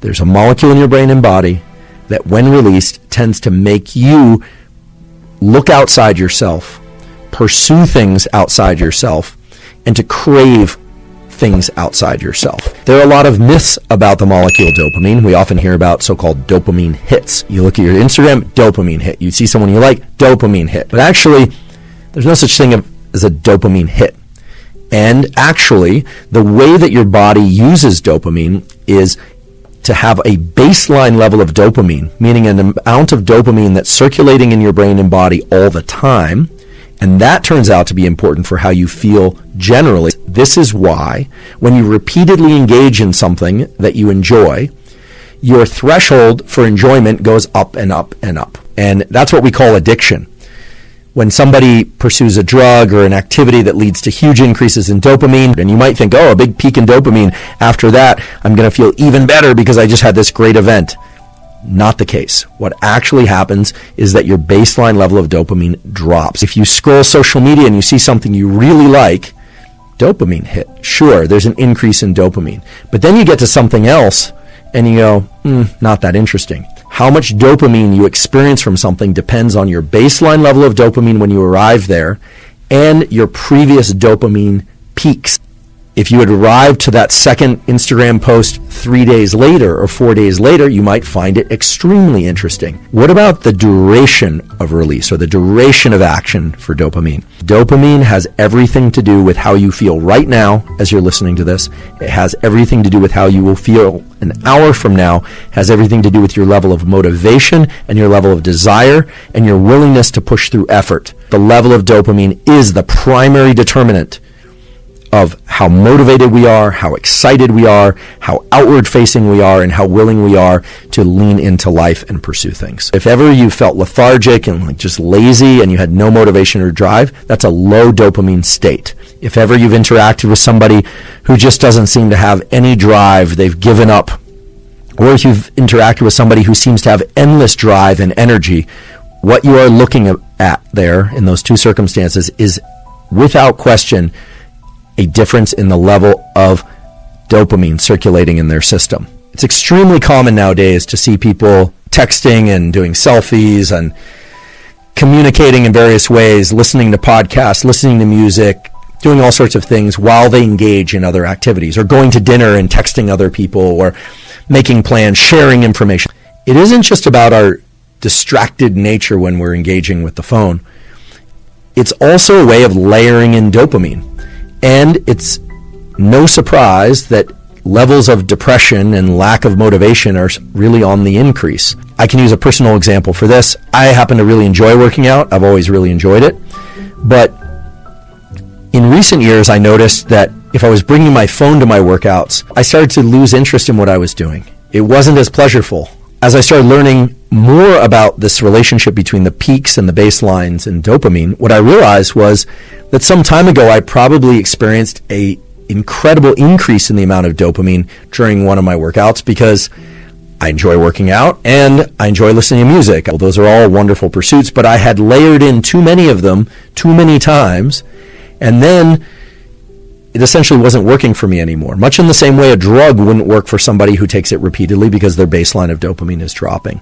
There's a molecule in your brain and body that, when released, tends to make you look outside yourself, pursue things outside yourself, and to crave things outside yourself. There are a lot of myths about the molecule dopamine. We often hear about so-called dopamine hits. You look at your Instagram, dopamine hit. You see someone you like, dopamine hit. But actually, there's no such thing as a dopamine hit. And actually, the way that your body uses dopamine is to have a baseline level of dopamine, meaning an amount of dopamine that's circulating in your brain and body all the time. And that turns out to be important for how you feel generally. This is why when you repeatedly engage in something that you enjoy, your threshold for enjoyment goes up and up and up. And that's what we call addiction. When somebody pursues a drug or an activity that leads to huge increases in dopamine, and you might think, oh, a big peak in dopamine, after that, I'm going to feel even better because I just had this great event. Not the case. What actually happens is that your baseline level of dopamine drops. If you scroll social media and you see something you really like, dopamine hit. Sure, there's an increase in dopamine. But then you get to something else and you go, not that interesting. How much dopamine you experience from something depends on your baseline level of dopamine when you arrive there and your previous dopamine peaks. If you had arrived to that second Instagram post 3 days later or 4 days later, you might find it extremely interesting. What about the duration of release or the duration of action for dopamine? Dopamine has everything to do with how you feel right now as you're listening to this. It has everything to do with how you will feel an hour from now. It has everything to do with your level of motivation and your level of desire and your willingness to push through effort. The level of dopamine is the primary determinant of how motivated we are, how excited we are, how outward-facing we are, and how willing we are to lean into life and pursue things. If ever you felt lethargic and just lazy and you had no motivation or drive, that's a low dopamine state. If ever you've interacted with somebody who just doesn't seem to have any drive, they've given up, or if you've interacted with somebody who seems to have endless drive and energy, what you are looking at there in those two circumstances is, without question, a difference in the level of dopamine circulating in their system. It's extremely common nowadays to see people texting and doing selfies and communicating in various ways, listening to podcasts, listening to music, doing all sorts of things while they engage in other activities, or going to dinner and texting other people, or making plans, sharing information. It isn't just about our distracted nature when we're engaging with the phone. It's also a way of layering in dopamine. And it's no surprise that levels of depression and lack of motivation are really on the increase. I can use a personal example for this. I happen to really enjoy working out. I've always really enjoyed it. But in recent years, I noticed that if I was bringing my phone to my workouts, I started to lose interest in what I was doing. It wasn't as pleasurable. As I started learning more about this relationship between the peaks and the baselines and dopamine, what I realized was that some time ago I probably experienced a incredible increase in the amount of dopamine during one of my workouts because I enjoy working out and I enjoy listening to music. Well, those are all wonderful pursuits, but I had layered in too many of them too many times, and then it essentially wasn't working for me anymore. Much in the same way a drug wouldn't work for somebody who takes it repeatedly because their baseline of dopamine is dropping.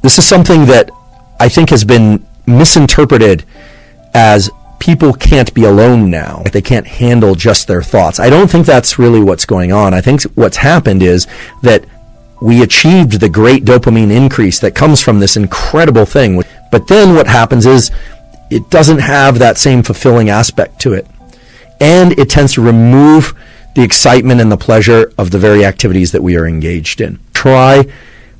This is something that I think has been misinterpreted as people can't be alone now. They can't handle just their thoughts. I don't think that's really what's going on. I think what's happened is that we achieved the great dopamine increase that comes from this incredible thing. But then what happens is it doesn't have that same fulfilling aspect to it. And it tends to remove the excitement and the pleasure of the very activities that we are engaged in. Try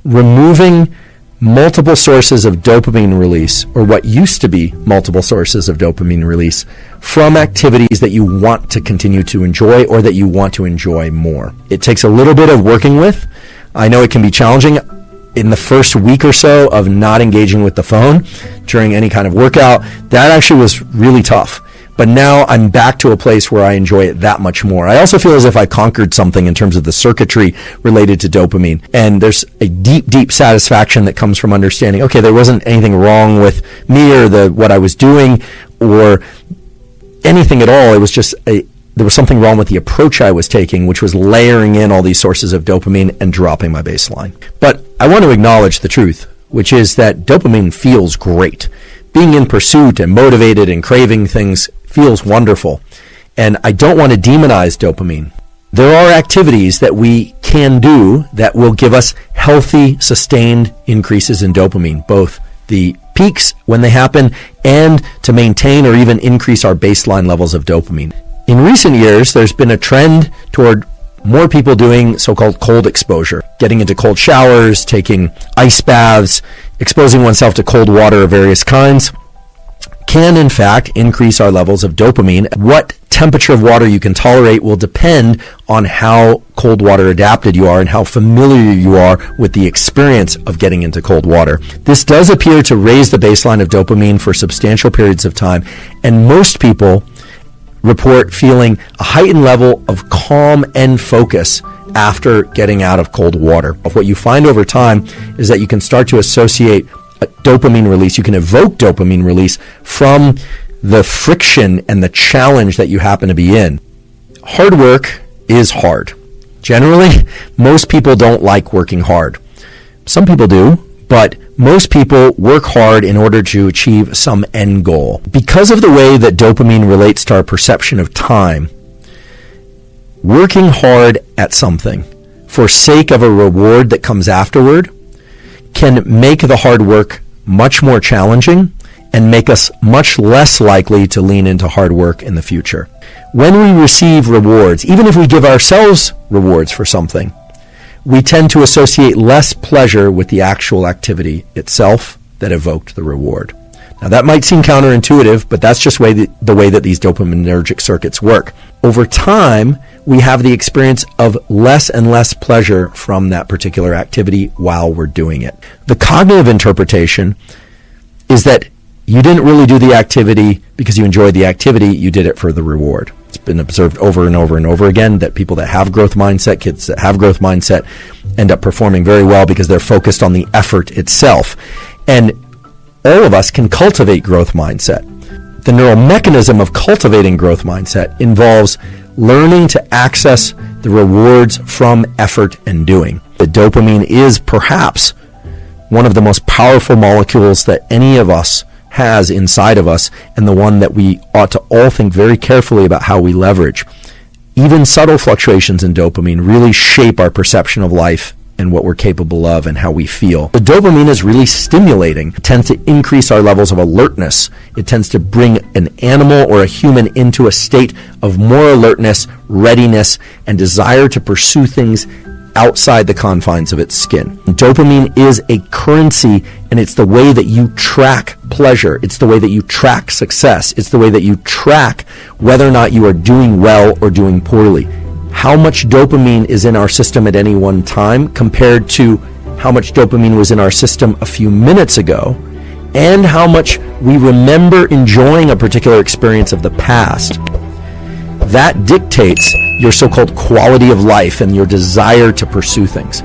removing multiple sources of dopamine release, or what used to be multiple sources of dopamine release, from activities that you want to continue to enjoy or that you want to enjoy more. It takes a little bit of working with. I know it can be challenging. In the first week or so of not engaging with the phone during any kind of workout, that actually was really tough. But now I'm back to a place where I enjoy it that much more. I also feel as if I conquered something in terms of the circuitry related to dopamine. And there's a deep, deep satisfaction that comes from understanding, okay, there wasn't anything wrong with me or what I was doing or anything at all. It was just a there was something wrong with the approach I was taking, which was layering in all these sources of dopamine and dropping my baseline. But I want to acknowledge the truth, which is that dopamine feels great. Being in pursuit and motivated and craving things feels wonderful. And I don't want to demonize dopamine. There are activities that we can do that will give us healthy, sustained increases in dopamine, both the peaks when they happen and to maintain or even increase our baseline levels of dopamine. In recent years, there's been a trend toward more people doing so-called cold exposure, getting into cold showers, taking ice baths, exposing oneself to cold water of various kinds, can in fact increase our levels of dopamine. What temperature of water you can tolerate will depend on how cold water adapted you are and how familiar you are with the experience of getting into cold water. This does appear to raise the baseline of dopamine for substantial periods of time, and most people report feeling a heightened level of calm and focus after getting out of cold water. What you find over time is that you can start to associate a dopamine release. You can evoke dopamine release from the friction and the challenge that you happen to be in. Hard work is hard. Generally, most people don't like working hard. Some people do, but most people work hard in order to achieve some end goal. Because of the way that dopamine relates to our perception of time, working hard at something for sake of a reward that comes afterward can make the hard work much more challenging and make us much less likely to lean into hard work in the future. When we receive rewards, even if we give ourselves rewards for something, we tend to associate less pleasure with the actual activity itself that evoked the reward. Now that might seem counterintuitive, but that's just the way that these dopaminergic circuits work. Over time, we have the experience of less and less pleasure from that particular activity while we're doing it. The cognitive interpretation is that you didn't really do the activity because you enjoyed the activity, you did it for the reward. It's been observed over and over and over again that people that have growth mindset, kids that have growth mindset, end up performing very well because they're focused on the effort itself. And all of us can cultivate growth mindset. The neural mechanism of cultivating growth mindset involves learning to access the rewards from effort and doing. The dopamine is perhaps one of the most powerful molecules that any of us has inside of us, and the one that we ought to all think very carefully about how we leverage. Even subtle fluctuations in dopamine really shape our perception of life and what we're capable of and how we feel. The dopamine is really stimulating. It tends to increase our levels of alertness. It tends to bring an animal or a human into a state of more alertness, readiness, and desire to pursue things outside the confines of its skin. Dopamine is a currency, and it's the way that you track pleasure. It's the way that you track success. It's the way that you track whether or not you are doing well or doing poorly. How much dopamine is in our system at any one time compared to how much dopamine was in our system a few minutes ago, and how much we remember enjoying a particular experience of the past. That dictates your so-called quality of life and your desire to pursue things.